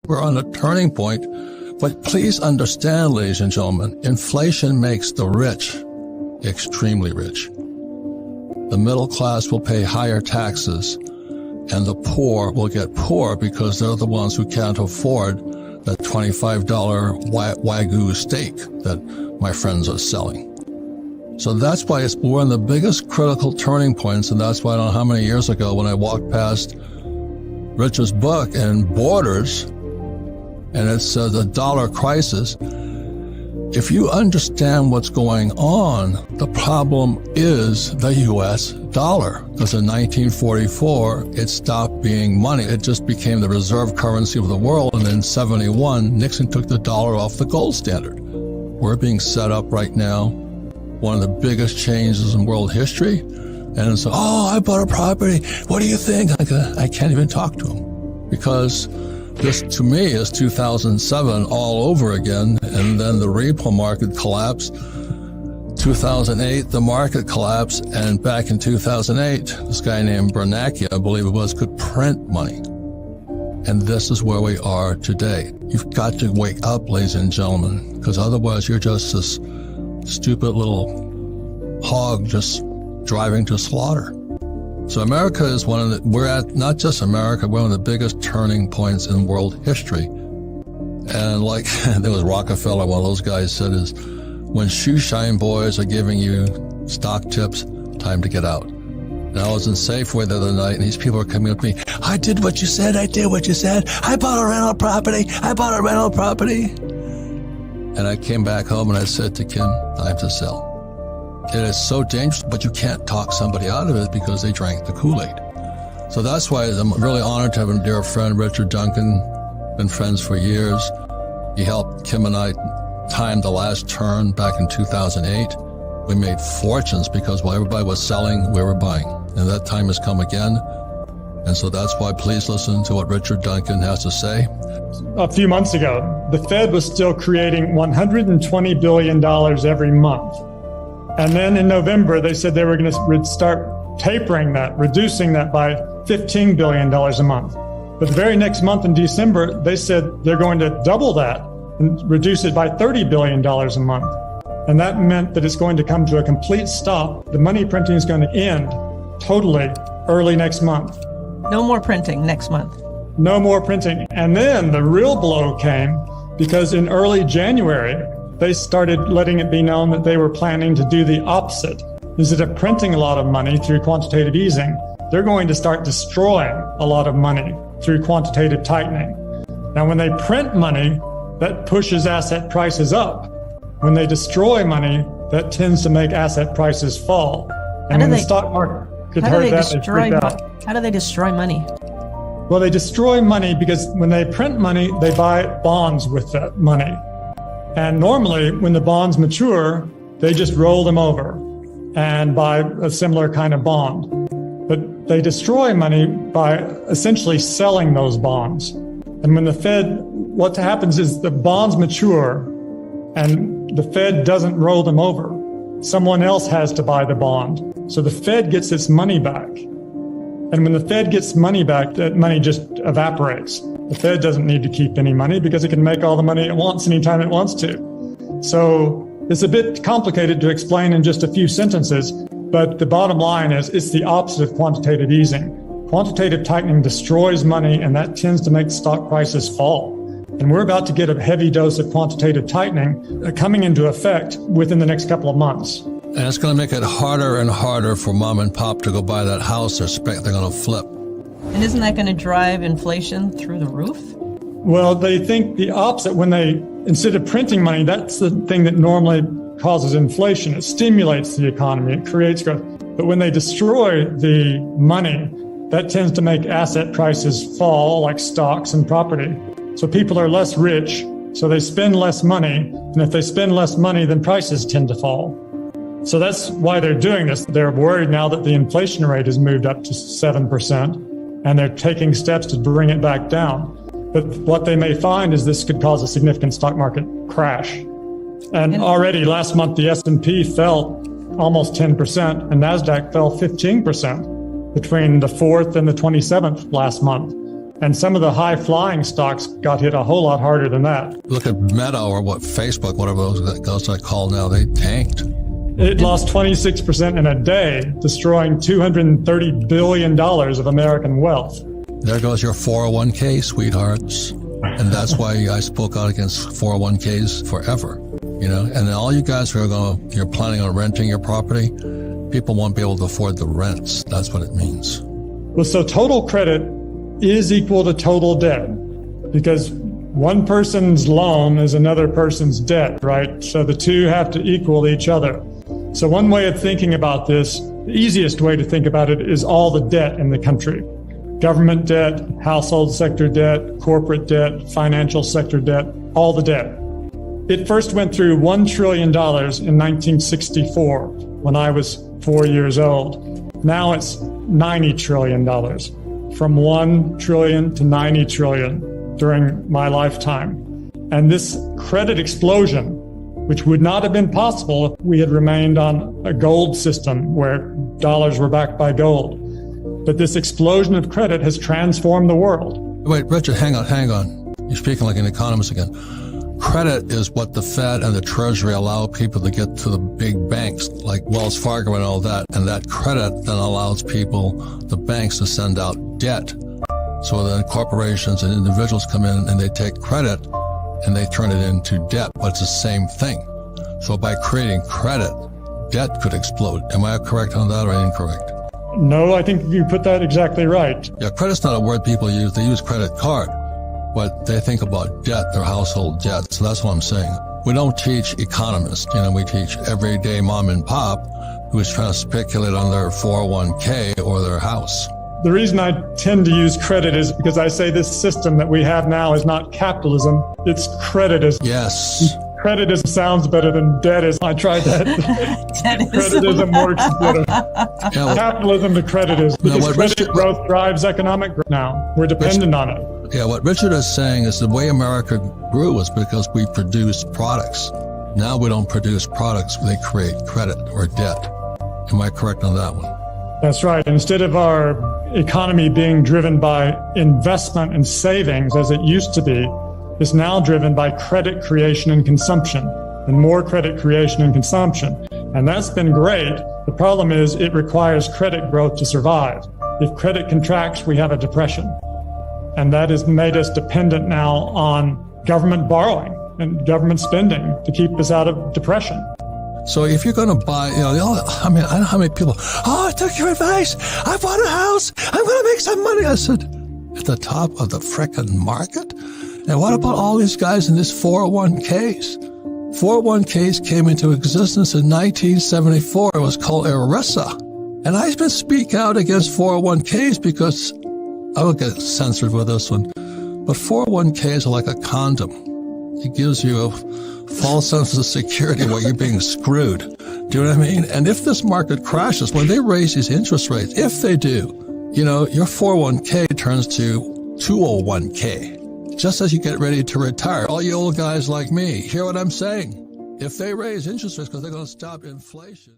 We're on a turning point. But please understand, ladies and gentlemen, inflation makes the rich extremely rich. The middle class will pay higher taxes, and the poor will get poor because they're the ones who can't afford that $25 Wagyu steak that my friends are selling. So that's why we're in the biggest critical turning points, and that's why I don't know how many years ago when I walked past Richard's book and Borders, and it says a dollar crisis. If you understand what's going on, the problem is the U.S. dollar. Because in 1944, it stopped being money. It just became the reserve currency of the world. And in 71, Nixon took the dollar off the gold standard. We're being set up right now, one of the biggest changes in world history. And it's, oh, I bought a property. What do you think? I can't even talk to him because this, to me, is 2007 all over again, and then the repo market collapsed. 2008, the market collapsed, and back in 2008, this guy named Bernanke, I believe it was, could print money. And this is where we are today. You've got to wake up, ladies and gentlemen, because otherwise you're just this stupid little hog just driving to slaughter. So America is we're at, not just America, we're one of the biggest turning points in world history. And like, there was Rockefeller, one of those guys said is, when shoeshine boys are giving you stock tips, time to get out. And I was in Safeway the other night, and these people are coming up to me, I did what you said, I did what you said, I bought a rental property. And I came back home and I said to Kim, time to sell. It is so dangerous, but you can't talk somebody out of it because they drank the Kool-Aid. So that's why I'm really honored to have a dear friend, Richard Duncan, been friends for years. He helped Kim and I time the last turn back in 2008. We made fortunes because while everybody was selling, we were buying. And that time has come again. And so that's why please listen to what Richard Duncan has to say. A few months ago, the Fed was still creating $120 billion every month. And then in November, they said they were going to start tapering that, reducing that by $15 billion a month. But the very next month in December, they said they're going to double that and reduce it by $30 billion a month. And that meant that it's going to come to a complete stop. The money printing is going to end totally early next month. No more printing next month. No more printing. And then the real blow came because in early January, they started letting it be known that they were planning to do the opposite. Instead of printing a lot of money through quantitative easing, they're going to start destroying a lot of money through quantitative tightening. Now, when they print money, that pushes asset prices up. When they destroy money, that tends to make asset prices fall. And when the stock market heard that, they freaked out. How do they destroy money? Well, they destroy money because when they print money, they buy bonds with that money. And normally, when the bonds mature, they just roll them over and buy a similar kind of bond. But they destroy money by essentially selling those bonds. And when the Fed, what happens is the bonds mature and the Fed doesn't roll them over. Someone else has to buy the bond. So the Fed gets its money back. And when the Fed gets money back, that money just evaporates. The Fed doesn't need to keep any money because it can make all the money it wants anytime it wants to. So it's a bit complicated to explain in just a few sentences, but the bottom line is it's the opposite of quantitative easing. Quantitative tightening destroys money, and that tends to make stock prices fall. And we're about to get a heavy dose of quantitative tightening coming into effect within the next couple of months. And it's going to make it harder and harder for mom and pop to go buy that house they're going to flip. And isn't that going to drive inflation through the roof? Well, they think the opposite. When they, instead of printing money, that's the thing that normally causes inflation. It stimulates the economy. It creates growth. But when they destroy the money, that tends to make asset prices fall, like stocks and property. So people are less rich, so they spend less money. And if they spend less money, then prices tend to fall. So that's why they're doing this. They're worried now that the inflation rate has moved up to 7%, and they're taking steps to bring it back down. But what they may find is this could cause a significant stock market crash. And already last month, the S&P fell almost 10%, and NASDAQ fell 15% between the 4th and the 27th last month. And some of the high-flying stocks got hit a whole lot harder than that. Look at Meta or Facebook, whatever those guys I call now, they tanked. It lost 26% in a day, destroying $230 billion of American wealth. There goes your 401k, sweethearts. And that's why I spoke out against 401ks forever. You know, and all you guys who are you're planning on renting your property, people won't be able to afford the rents. That's what it means. Well, so total credit is equal to total debt, because one person's loan is another person's debt, right? So the two have to equal each other. So one way of thinking about this, the easiest way to think about it, is all the debt in the country. Government debt, household sector debt, corporate debt, financial sector debt, all the debt. It first went through $1 trillion in 1964 when I was 4 years old. Now it's $90 trillion, from 1 trillion to 90 trillion during my lifetime. And this credit explosion, which would not have been possible if we had remained on a gold system where dollars were backed by gold. But this explosion of credit has transformed the world. Wait, Richard, hang on. You're speaking like an economist again. Credit is what the Fed and the Treasury allow people to get to the big banks like Wells Fargo and all that. And that credit then allows people, the banks, to send out debt. So then corporations and individuals come in and they take credit and they turn it into debt, but it's the same thing. So by creating credit, debt could explode. Am I correct on that or incorrect? No, I think you put that exactly right. Yeah, credit's not a word people use. They use credit card, but they think about debt, their household debt. So that's what I'm saying. We don't teach economists. You know, we teach everyday mom and pop who's trying to speculate on their 401k or their house. The reason I tend to use credit is because I say this system that we have now is not capitalism, it's creditism. Yes. Creditism sounds better than debtism. I tried that. Creditism works better. Yeah, well, Capitalism to creditism. Because credit growth drives economic growth now. We're dependent on it. Yeah, what Richard is saying is the way America grew was because we produced products. Now we don't produce products, they create credit or debt. Am I correct on that one? That's right. Instead of our economy being driven by investment and savings as it used to be, it's now driven by credit creation and consumption, and more credit creation and consumption. And that's been great. The problem is it requires credit growth to survive. If credit contracts, we have a depression. And that has made us dependent now on government borrowing and government spending to keep us out of depression. So if you're going to buy, I don't know how many people, I took your advice. I bought a house. I'm going to make some money. I said, at the top of the frickin' market? And what about all these guys in this 401ks? 401ks came into existence in 1974. It was called ERISA. And I've been speaking out against 401ks because I will get censored with this one. But 401ks are like a condom. It gives you a false sense of security where you're being screwed. Do you know what I mean? And if this market crashes, when they raise these interest rates, if they do, your 401k turns to 201k. Just as you get ready to retire. All you old guys like me, hear what I'm saying? If they raise interest rates because they're going to stop inflation.